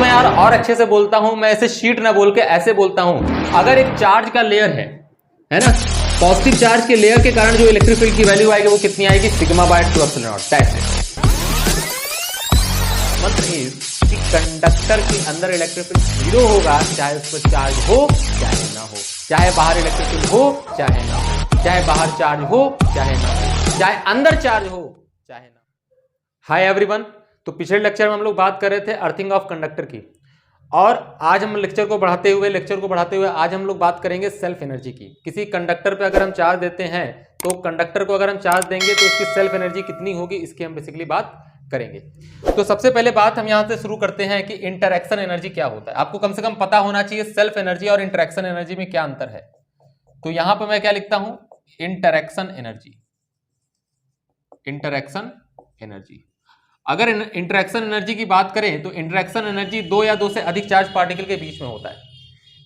मैं यार और अच्छे से बोलता हूं, मैं ऐसे शीट ना बोल के ऐसे बोलता हूं। अगर एक चार्ज का लेयर है ना, पॉजिटिव चार्ज के लेयर के कारण जो इलेक्ट्रिक फील्ड की वैल्यू आएगी वो कितनी आएगी, sigma bye 2 epsilon not. That's it. मतलब कि कंडक्टर के अंदर इलेक्ट्रिक फील्ड 0 होगा, चाहे उस पर चार्ज हो चाहे ना हो, चाहे बाहर इलेक्ट्रिक फील्ड हो चाहे ना हो, चाहे बाहर चार्ज हो चाहे ना हो, चाहे अंदर चार्ज हो चाहे ना हो। Hi everyone. तो पिछले लेक्चर में हम लोग बात कर रहे थे अर्थिंग ऑफ कंडक्टर की, और आज हम लेक्चर को बढ़ाते हुए आज हम लोग बात करेंगे सेल्फ एनर्जी की। किसी कंडक्टर पे अगर हम चार्ज देते हैं तो कंडक्टर को अगर हम चार्ज देंगे तो उसकी सेल्फ एनर्जी कितनी होगी, इसकी हम बेसिकली बात करेंगे। तो सबसे पहले बात हम यहां से शुरू करते हैं कि इंटरैक्शन एनर्जी क्या होता है। आपको कम से कम पता होना चाहिए सेल्फ एनर्जी और इंटरैक्शन एनर्जी में क्या अंतर है। तो यहां पर मैं क्या लिखता हूं, इंटरैक्शन एनर्जी। इंटरैक्शन एनर्जी, अगर इंटरैक्शन एनर्जी की बात करें तो इंटरैक्शन एनर्जी 2 या 2 से अधिक चार्ज पार्टिकल के बीच में होता है।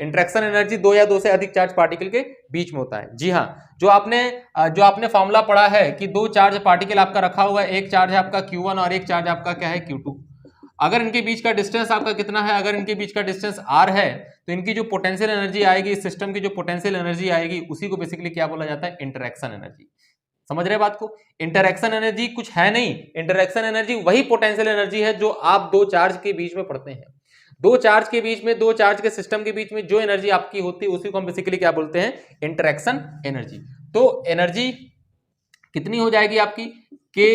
इंटरैक्शन एनर्जी 2 या 2 से अधिक चार्ज पार्टिकल के बीच में होता है। जी हाँ, जो आपने फॉर्मूला पढ़ा है कि 2 चार्ज पार्टिकल आपका रखा हुआ है, एक चार्ज है आपका Q1 और एक चार्ज आपका क्या है Q2। अगर इनके बीच का डिस्टेंस आपका कितना है, अगर इनके बीच का डिस्टेंस r है तो इनकी जो पोटेंशियल एनर्जी आएगी, इस सिस्टम की जो पोटेंशियल एनर्जी आएगी, उसी को बेसिकली क्या बोला जाता है, इंटरैक्शन एनर्जी। समझ रहे बात को। इंटरैक्शन एनर्जी कुछ है नहीं, इंटरैक्शन एनर्जी वही पोटेंशियल एनर्जी है जो आप 2 चार्ज के बीच में पढ़ते हैं। 2 चार्ज के बीच में, 2 चार्ज के सिस्टम के बीच में जो एनर्जी आपकी होती है उसी को हम बेसिकली क्या बोलते हैं, इंटरैक्शन एनर्जी। तो एनर्जी कितनी हो जाएगी आपकी, K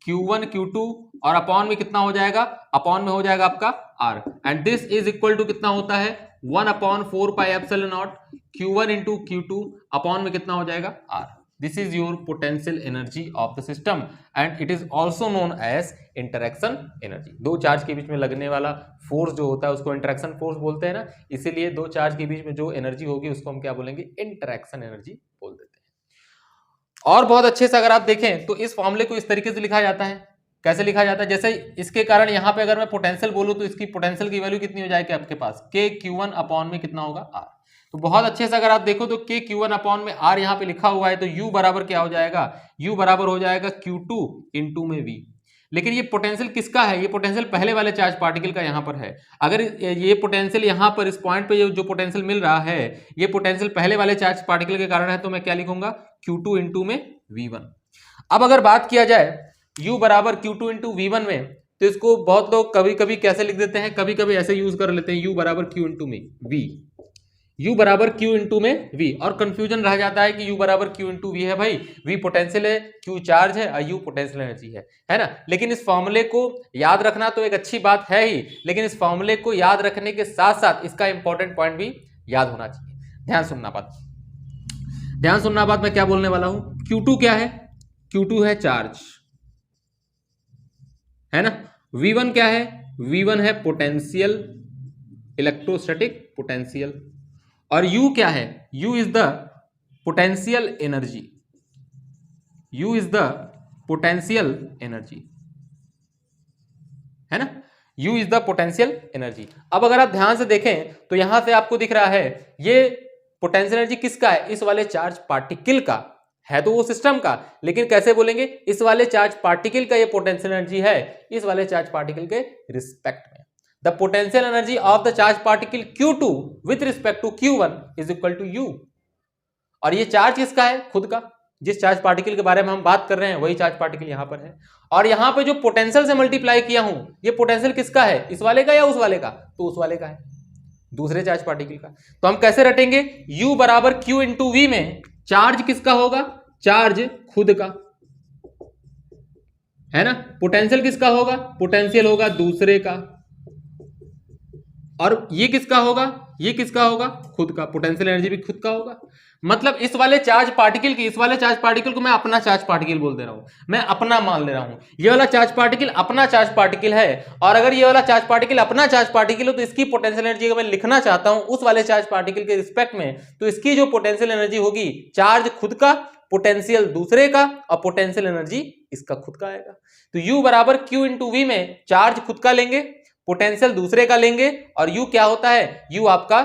Q1 Q2 और अपॉन में कितना हो जाएगा, अपॉन में हो जाएगा आपका R, and this is equal to कितना होता है, 1/4 pi epsilon not Q1 into Q2 upon में कितना हो जाएगा, R। This is your potential energy of the system and it is also known as interaction energy। 2 charge के बीच में लगने वाला फोर्स जो होता है उसको इंटरेक्शन फोर्स बोलते हैं ना, इसीलिए 2 चार्ज के बीच में जो एनर्जी होगी उसको हम क्या बोलेंगे, इंटरेक्शन एनर्जी बोल देते हैं। और बहुत अच्छे से अगर आप देखें तो इस फॉर्मूले को इस तरीके से लिखा जाता है। कैसे लिखा जाता है, जैसे इसके कारण यहाँ पे अगर मैं पोटेंशियल बोलूं तो इसकी पोटेंशियल की वैल्यू कितनी हो जाएगी आपके पास, K Q1 अपॉन में कितना होगा, R। तो बहुत अच्छे से अगर आप देखो तो K Q1 अपॉन में R यहाँ पे लिखा हुआ है, तो U बराबर क्या हो जाएगा, U बराबर हो जाएगा Q2 इंटू में V। लेकिन ये पोटेंशियल किसका है, ये पोटेंशियल पहले वाले चार्ज पार्टिकल का यहाँ पर है। अगर ये पोटेंशियल यहाँ पर इस पॉइंट पे जो पोटेंशियल मिल रहा है, ये पोटेंशियल पहले वाले चार्ज पार्टिकल के कारण है, तो मैं क्या लिखूंगा, Q2 इंटू में V1। अब अगर बात किया जाए U बराबर Q2 इंटू V1 में, तो इसको बहुत लोग कभी कभी कैसे लिख देते हैं, कभी कभी ऐसे यूज कर लेते हैं, U बराबर Q इंटू में V, U बराबर Q इंटू में V, और कंफ्यूजन रह जाता है कि U बराबर Q इंटू V है। भाई V पोटेंशियल है, Q चार्ज है और U पोटेंशियल एनर्जी है ना। लेकिन इस फॉर्मूले को याद रखना तो एक अच्छी बात है ही, लेकिन इस फॉर्मूले को याद रखने के साथ साथ इसका इंपॉर्टेंट पॉइंट भी याद होना चाहिए। ध्यान सुनना बात मैं क्या बोलने वाला हूं। Q2 क्या है, Q2 है चार्ज, है ना। V1 क्या है, V1 है पोटेंशियल, इलेक्ट्रोस्टैटिक पोटेंशियल। और U क्या है, U is the potential energy, U is the potential energy, है ना। U is the potential energy. अब अगर आप ध्यान से देखें तो यहां से आपको दिख रहा है ये पोटेंशियल एनर्जी किसका है, इस वाले चार्ज पार्टिकल का है, तो वो सिस्टम का, लेकिन कैसे बोलेंगे, इस वाले चार्ज पार्टिकल का ये पोटेंशियल एनर्जी है इस वाले चार्ज पार्टिकल के रिस्पेक्ट में। The potential energy of the charge particle Q2 with respect to Q1 is equal to U। और ये चार्ज किसका है, खुद का। जिस चार्ज पार्टिकल के बारे में हम बात कर रहे हैं वही चार्ज पार्टिकल यहां पर है, और यहां पे जो पोटेंशियल से मल्टीप्लाई किया हूं, ये पोटेंशियल किसका है, इस वाले का या उस वाले का, तो उस वाले का है, दूसरे चार्ज पार्टिकल का। तो हम कैसे रटेंगे, U बराबर Q इंटू V में चार्ज किसका होगा, चार्ज खुद का, है ना। पोटेंशियल किसका होगा, पोटेंशियल होगा दूसरे का, और ये किसका होगा, ये किसका होगा, खुद का। पोटेंशियल एनर्जी भी खुद का होगा। मतलब इस वाले चार्ज पार्टिकल की, इस वाले चार्ज पार्टिकल को मैं अपना चार्ज पार्टिकल बोल दे रहा हूं, मैं अपना मान ले रहा हूं। ये वाला चार्ज पार्टिकल अपना चार्ज पार्टिकल है, और अगर ये वाला चार्ज पार्टिकल अपना चार्ज पार्टिकल हो तो इसकी पोटेंशियल एनर्जी अगर मैं लिखना चाहता हूं उस वाले चार्ज पार्टिकल के रिस्पेक्ट में, तो इसकी जो पोटेंशियल एनर्जी होगी, चार्ज खुद का, पोटेंशियल दूसरे का, और पोटेंशियल एनर्जी इसका खुद का आएगा। तो U बराबर Q इंटू V में चार्ज खुद का लेंगे, पोटेंशियल दूसरे का लेंगे, और U क्या होता है, U आपका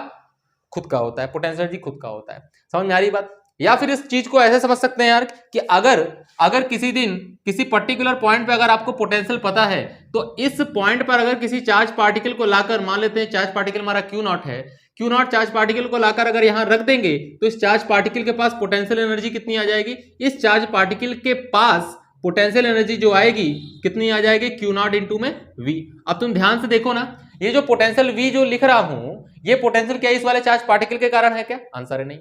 खुद का होता है, पोटेंशियल एनर्जी खुद का होता है। समझ में आ रही बात। या फिर इस चीज को ऐसे समझ सकते हैं यार कि अगर किसी दिन किसी पर्टिकुलर पॉइंट पे अगर आपको पोटेंशियल पता है, तो इस पॉइंट पर अगर किसी चार्ज पार्टिकल को लाकर, मान लेते हैं चार्ज पार्टिकल हमारा क्यू नॉट है, क्यू नॉट चार्ज पार्टिकल को लाकर अगर यहां रख देंगे तो इस चार्ज पार्टिकल के पास पोटेंशियल एनर्जी कितनी आ जाएगी, इस चार्ज पार्टिकल के पास पोटेंशियल एनर्जी जो आएगी कितनी आ जाएगी, क्यू नॉट इंटू में वी। अब तुम ध्यान से देखो ना, ये जो पोटेंशियल वी जो लिख रहा हूं, ये पोटेंशियल क्या इस वाले चार्ज पार्टिकल के कारण है क्या? आंसर है नहीं।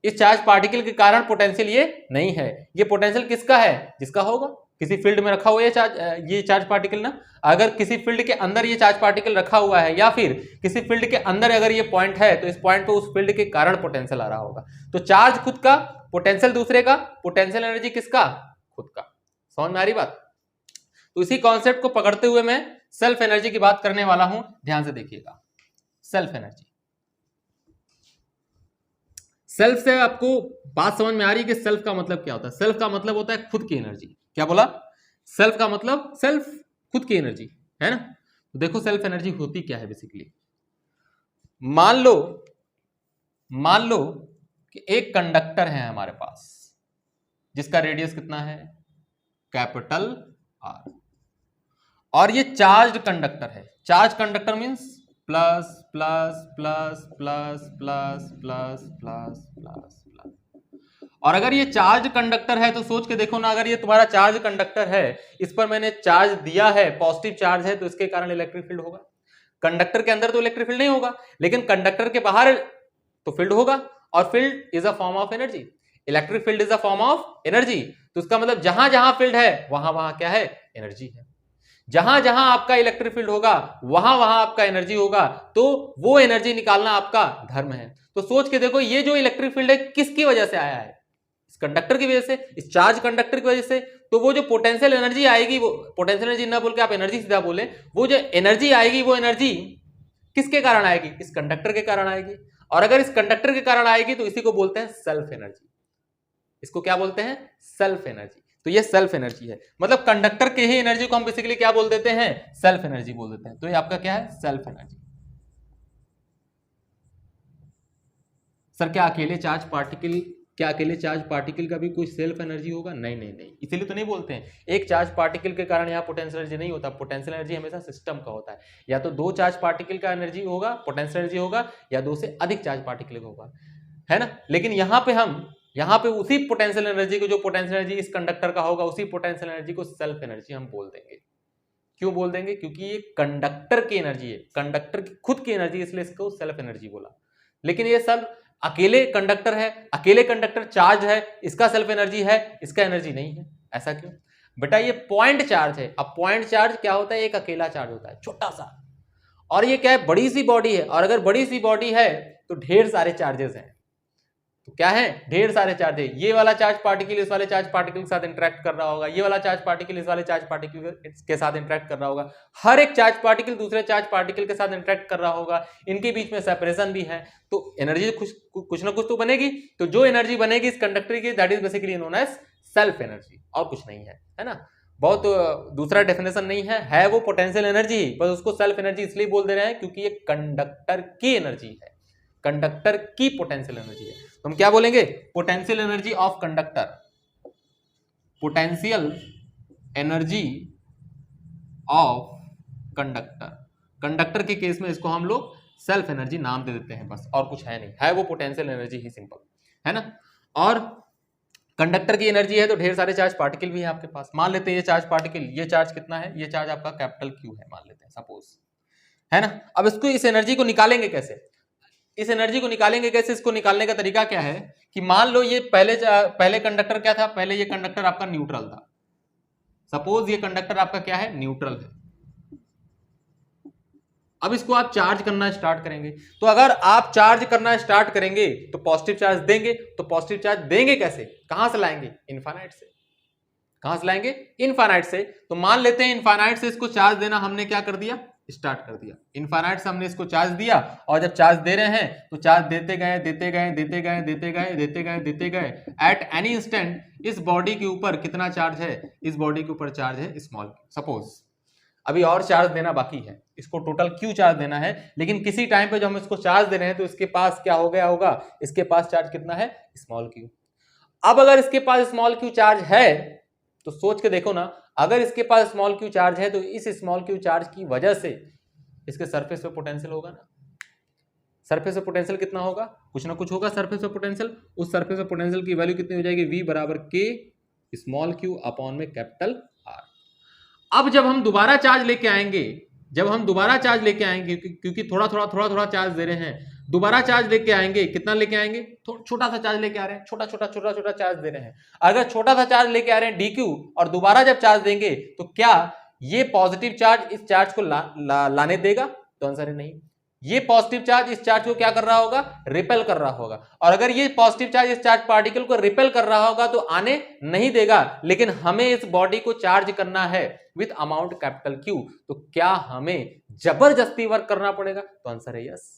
इस चार्ज पार्टिकल के कारण पोटेंशियल ये नहीं है। ये पोटेंशियल किसका है? जिसका होगा किसी फील्ड में रखा हुआ ये चार्ज पार्टिकल ना, अगर किसी फील्ड के अंदर ये चार्ज पार्टिकल रखा हुआ है या फिर किसी फील्ड के अंदर अगर ये पॉइंट है, तो इस पॉइंट पे उस फील्ड के कारण पोटेंशियल आ रहा होगा। तो चार्ज खुद का, पोटेंशियल दूसरे का, पोटेंशियल एनर्जी किसका? खुद का। समझ में आ रही बात? तो इसी कॉन्सेप्ट को पकड़ते हुए मैं सेल्फ एनर्जी की बात करने वाला हूं, ध्यान से देखिएगा। सेल्फ एनर्जी, सेल्फ से आपको बात समझ में आ रही है कि सेल्फ का मतलब क्या होता है? सेल्फ का मतलब होता है खुद की एनर्जी। क्या बोला? सेल्फ का मतलब सेल्फ, खुद की एनर्जी, है ना। तो देखो सेल्फ एनर्जी होती क्या है बेसिकली। मान लो कि एक कंडक्टर है हमारे पास जिसका रेडियस कितना है, कैपिटल आर, और ये चार्ज कंडक्टर है। Charge conductor means plus plus plus plus plus plus plus plus plus. और अगर ये चार्ज कंडक्टर है तो सोच के देखो ना, अगर ये तुम्हारा चार्ज कंडक्टर है, इस पर मैंने चार्ज दिया है, पॉजिटिव चार्ज है, तो इसके कारण इलेक्ट्रिक फील्ड होगा। कंडक्टर के अंदर तो इलेक्ट्रिक फील्ड नहीं होगा, लेकिन कंडक्टर के बाहर तो फील्ड होगा, और field is a form of energy. Electric field is a form of energy. तो इसका मतलब जहां जहां फील्ड है वहां वहां क्या है? एनर्जी है। जहां जहां आपका इलेक्ट्रिक फील्ड होगा वहां वहां आपका एनर्जी होगा, तो वो एनर्जी निकालना आपका धर्म है। तो सोच के देखो, ये जो इलेक्ट्रिक फील्ड है किसकी वजह से आया है? इस कंडक्टर की वजह से, इस चार्ज कंडक्टर की वजह से। तो वो जो पोटेंशियल एनर्जी आएगी, वो पोटेंशियल एनर्जी ना बोल के आप एनर्जी सीधा बोले, वो जो एनर्जी आएगी वो एनर्जी किसके कारण आएगी? इस कंडक्टर के कारण आएगी। और अगर इस कंडक्टर के कारण आएगी तो इसी को बोलते हैं सेल्फ एनर्जी। इसको क्या बोलते हैं? Self energy. तो ये सेल्फ एनर्जी है, मतलब कंडक्टर के ही एनर्जी को हम बेसिकली क्या बोल देते हैं? सेल्फ एनर्जी बोल देते हैं। तो ये आपका क्या है? Self energy. सर क्या अकेले चार्ज पार्टिकल का भी कोई सेल्फ एनर्जी होगा? नहीं नहीं नहीं, इसीलिए तो नहीं बोलते हैं। एक चार्ज पार्टिकल के कारण यहाँ पोटेंशियल एनर्जी नहीं होता। पोटेंशियल एनर्जी हमेशा सिस्टम का होता है। या तो दो चार्ज पार्टिकल का एनर्जी होगा, पोटेंशियल एनर्जी होगा, या दो से अधिक चार्ज पार्टिकल होगा, है ना। लेकिन यहाँ पे उसी पोटेंशियल एनर्जी को, जो पोटेंशियल एनर्जी इस कंडक्टर का होगा, उसी पोटेंशियल एनर्जी को सेल्फ एनर्जी हम बोल देंगे। क्यों बोल देंगे? क्योंकि ये कंडक्टर की एनर्जी है, कंडक्टर की खुद की एनर्जी, इसलिए इसको सेल्फ एनर्जी बोला। लेकिन ये सब अकेले कंडक्टर है, अकेले कंडक्टर चार्ज है, इसका सेल्फ एनर्जी है, इसका एनर्जी नहीं है। ऐसा क्यों बेटा? ये पॉइंट चार्ज है। अब पॉइंट चार्ज क्या होता है? एक अकेला चार्ज होता है, छोटा सा। और ये क्या है? बड़ी सी बॉडी है। और अगर बड़ी सी बॉडी है तो ढेर सारे चार्जेस हैं। तो क्या है? ढेर सारे चार्ज है। ये वाला चार्ज पार्टिकल इस वाले चार्ज पार्टिकल के साथ इंटरेक्ट कर रहा होगा, ये वाला चार्ज पार्टिकल इस वाले चार्ज पार्टिकल के साथ इंटरेक्ट कर रहा होगा, हर एक चार्ज पार्टिकल दूसरे चार्ज पार्टिकल के साथ इंटरेक्ट कर रहा होगा, इनके बीच में सेपरेशन भी है। तो एनर्जी कुछ ना कुछ तो बनेगी। तो जो एनर्जी बनेगी इस कंडक्टर की, that is basically known as self energy, और कुछ नहीं है ना। बहुत दूसरा डेफिनेशन नहीं है वो पोटेंशियल एनर्जी ही, बस उसको सेल्फ एनर्जी इसलिए बोल दे रहे हैं क्योंकि ये कंडक्टर की एनर्जी है, कंडक्टर की पोटेंशियल एनर्जी है। तो हम क्या बोलेंगे? Potential energy of conductor, potential energy of conductor. Conductor के केस में इसको हम लोग सेल्फ एनर्जी नाम दे देते हैं बस, और कुछ है नहीं, है वो पोटेंशियल एनर्जी ही, सिंपल, है ना। और कंडक्टर की एनर्जी है तो ढेर सारे चार्ज पार्टिकल भी है आपके पास। मान लेते हैं ये चार्ज पार्टिकल, ये चार्ज कितना है? ये चार्ज आपका कैपिटल क्यू है, मान लेते हैं सपोज, है ना। अब इसको, इस एनर्जी को निकालेंगे कैसे? इस एनर्जी को निकालेंगे कैसे? इसको निकालने का तरीका क्या है कि मान लो ये पहले कंडक्टर क्या था? पहले ये कंडक्टर आपका न्यूट्रल था। सपोज ये कंडक्टर आपका क्या है? न्यूट्रल है। अब इसको आप चार्ज करना स्टार्ट करेंगे। तो अगर आप चार्ज करना स्टार्ट करेंगे तो पॉजिटिव चार्ज देंगे। तो पॉजिटिव चार्ज देंगे कैसे? कहां से लाएंगे? इनफाइनाइट से। कहां से लाएंगे? इनफाइनाइट से। तो मान लेते हैं इनफाइनाइट से इसको चार्ज देना हमने क्या कर दिया? स्टार्ट कर दिया। इनफाइनाइट से हमने इसको चार्ज दिया, और जब चार्ज दे रहे हैं तो चार्ज देते गए देते गए देते गए देते गए देते गए देते गए। एट एनी इंस्टेंट इस बॉडी के ऊपर कितना चार्ज है? इस बॉडी के ऊपर चार्ज है स्मॉल। सपोज अभी और चार्ज देना बाकी है, इसको टोटल क्यू चार्ज देना है, लेकिन किसी टाइम पे जब हम इसको चार्ज दे रहे हैं तो इसके पास क्या हो गया होगा? इसके पास चार्ज कितना है? Small Q. अब अगर इसके पास स्मॉल क्यू चार्ज है तो सोच के देखो ना, अगर इसके पास स्मॉल क्यू चार्ज है तो इस स्मॉल क्यू चार्ज की वजह से इसके सरफेस पे पोटेंशियल होगा ना। सरफेस पे पोटेंशियल कितना होगा, कुछ ना कुछ होगा सरफेस पे पोटेंशियल। उस सरफेस पे पोटेंशियल की वैल्यू कितनी हो जाएगी, V बराबर K स्मॉल क्यू अपॉन में कैपिटल R। अब जब हम दोबारा चार्ज लेके आएंगे, क्योंकि थोड़ा थोड़ा चार्ज दे रहे हैं, दोबारा चार्ज लेके आएंगे, कितना लेके आएंगे, छोटा सा चार्ज लेके आ रहे हैं, छोटा चार्ज दे रहे हैं। अगर छोटा सा चार्ज लेके आ रहे हैं DQ और दोबारा जब चार्ज देंगे तो क्या ये पॉजिटिव चार्ज इस चार्ज को लाने देगा, तो आंसर है नहीं। ये पॉजिटिव चार्ज इस चार्ज को क्या कर रहा होगा, रिपेल कर रहा होगा। और अगर ये पॉजिटिव चार्ज इस चार्ज पार्टिकल को रिपेल कर रहा होगा तो आने नहीं देगा। लेकिन हमें इस बॉडी को चार्ज करना है विथ अमाउंट कैपिटल Q, तो क्या हमें जबरदस्ती वर्क करना पड़ेगा, तो आंसर है यस।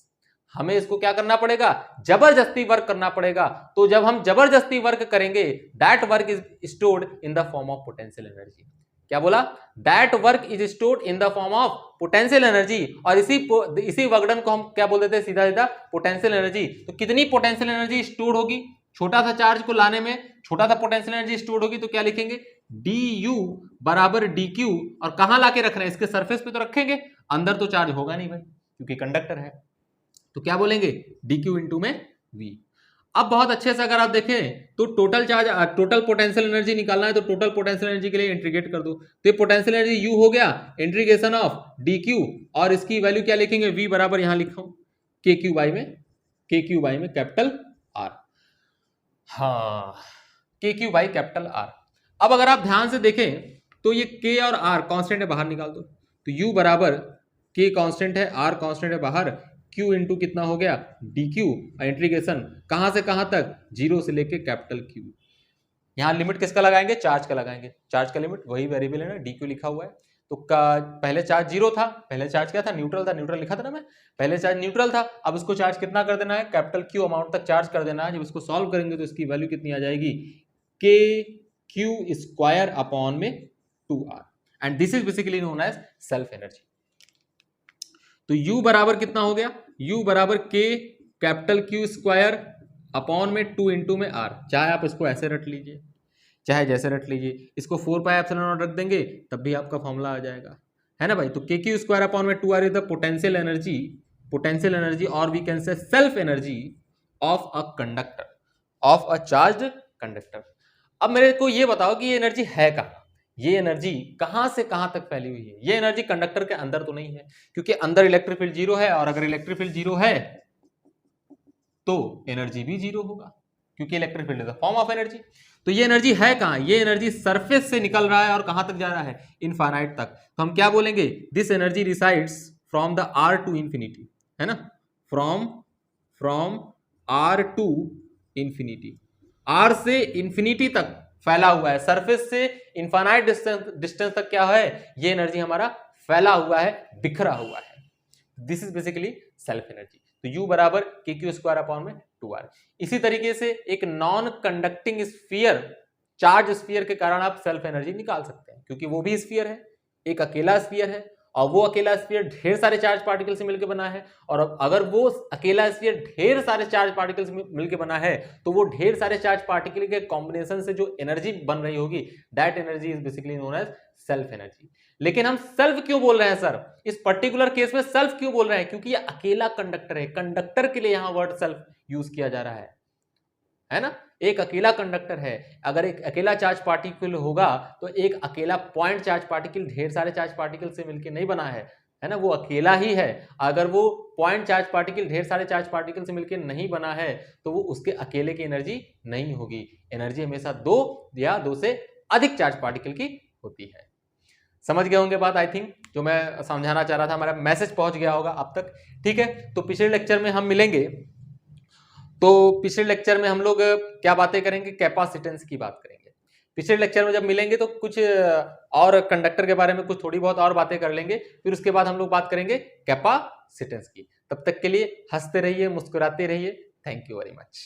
हमें इसको क्या करना पड़ेगा, जबरदस्ती वर्क करना पड़ेगा। तो जब हम जबरदस्ती वर्क करेंगे, that work is stored in the form of potential energy. क्या बोला, that work is stored in the form of potential energy. और इसी वर्कडन को हम क्या बोल देते हैं, सीधा सीधा पोटेंशियल एनर्जी। तो कितनी पोटेंशियल एनर्जी स्टोर्ड होगी, छोटा सा चार्ज को लाने में छोटा सा पोटेंशियल एनर्जी स्टोर्ड होगी, तो क्या लिखेंगे, du बराबर dq। और कहां लाके रख रहे हैं, इसके सरफेस पे तो रखेंगे, अंदर तो चार्ज होगा नहीं भाई क्योंकि कंडक्टर है। तो क्या बोलेंगे, dq इंटू में v। अब बहुत अच्छे से अगर आप देखें तो total charge, total potential energy निकालना है, तो टोटल पोटेंशियल एनर्जी के लिए इंटीग्रेट कर दो। तो ये पोटेंशियल एनर्जी u हो गया, इंटीग्रेशन ऑफ dq, और इसकी वैल्यू क्या लिखेंगे, v बराबर यहां लिखा हूं kq बाई में कैपिटल r। हाँ, kq बाई कैपिटल r। अब अगर आप ध्यान से देखें तो ये k और r कांस्टेंट है, बाहर निकाल दो। तो u बराबर k कांस्टेंट है, r कांस्टेंट है बाहर, q इंटू कितना हो गया dq, इंटीग्रेशन कहां से कहां तक, 0 से लेके कैपिटल Q। यहां लिमिट किसका लगाएंगे, चार्ज का लगाएंगे। चार्ज का लिमिट वही वेरिएबल है ना, dq लिखा हुआ है। तो पहले चार्ज 0 था, पहले चार्ज क्या था, न्यूट्रल था, न्यूट्रल लिखा था ना मैं, पहले चार्ज न्यूट्रल था। अब इसको चार्ज कितना कर देना है, कैपिटल Q अमाउंट तक चार्ज कर देना है। जब इसको सॉल्व करेंगे तो इसकी वैल्यू कितनी आ जाएगी, kq स्क्वायर अपॉन में 2r, and this is basically known as self energy. तो u बराबर कितना हो गया, u बराबर k capital Q square upon में 2 इंटू में r। चाहे आप इसको ऐसे रट लीजिए, चाहे जैसे रट लीजिए, इसको 4 पाई एप्सिलॉन नॉट रख देंगे तब भी आपका फॉर्मूला आ जाएगा, है ना भाई। तो kq स्क्वायर अपॉन में 2r is the potential energy और we can say self energy of a conductor, of a charged conductor. अब मेरे को ये बताओ कि ये एनर्जी है कहाँ, ये एनर्जी कहां से कहां तक फैली हुई है। ये एनर्जी कंडक्टर के अंदर तो नहीं है, क्योंकि अंदर इलेक्ट्रिक फील्ड 0 है, और अगर इलेक्ट्रिक फील्ड 0 है तो एनर्जी भी 0 होगा, क्योंकि electric field is a form of energy. तो ये एनर्जी है कहां, ये एनर्जी सरफेस से निकल रहा है और कहां तक जा रहा है, इनफाइनाइट तक। तो हम क्या बोलेंगे, this energy resides from the r to infinity, है ना, from r to infinity, r से इंफिनिटी तक फैला हुआ है, सरफेस से इनफाइनाइट डिस्टेंस तक क्या है, ये एनर्जी हमारा फैला हुआ है, बिखरा हुआ है। This is basically self energy. तो u बराबर kq स्क्वायर अपॉन में 2r। इसी तरीके से एक non conducting sphere, charge sphere के कारण आप सेल्फ एनर्जी निकाल सकते हैं, क्योंकि वो भी स्फीयर है, एक अकेला स्फीयर है, और वो अकेला स्फीयर ढेर सारे चार्ज पार्टिकल से मिलकर बना है। और अगर वो अकेला स्फीयर ढेर सारे चार्ज पार्टिकल से मिलकर बना है, तो वो ढेर सारे चार्ज पार्टिकल के कॉम्बिनेशन से जो एनर्जी बन रही होगी, that energy is basically known as self energy. लेकिन हम सेल्फ क्यों बोल रहे हैं सर, इस पर्टिकुलर केस में सेल्फ क्यों बोल रहे हैं, क्योंकि ये अकेला कंडक्टर है, कंडक्टर के लिए यहां वर्ड सेल्फ यूज किया जा रहा है ना। एक अकेला कंडक्टर है, अगर एक अकेला चार्ज पार्टिकल होगा तो एक अकेला पॉइंट चार्ज पार्टिकल ढेर सारे चार्ज पार्टिकल से मिलकर नहीं बना है ना, वो अकेला ही है। अगर वो पॉइंट चार्ज पार्टिकल ढेर सारे चार्ज पार्टिकल से मिलकर नहीं बना है तो वो उसके अकेले की एनर्जी नहीं होगी। एनर्जी हमेशा 2 या 2 से अधिक चार्ज पार्टिकल की होती है। समझ गए होंगे बात, आई थिंक जो मैं समझाना चाह रहा था, हमारा मैसेज पहुंच गया होगा अब तक, ठीक है। तो पिछले लेक्चर में हम मिलेंगे, तो पिछले लेक्चर में हम लोग क्या बातें करेंगे, कैपेसिटेंस की बात करेंगे। पिछले लेक्चर में जब मिलेंगे तो कुछ और कंडक्टर के बारे में कुछ थोड़ी बहुत और बातें कर लेंगे, फिर उसके बाद हम लोग बात करेंगे कैपेसिटेंस की। तब तक के लिए हंसते रहिए, मुस्कुराते रहिए। Thank you very much.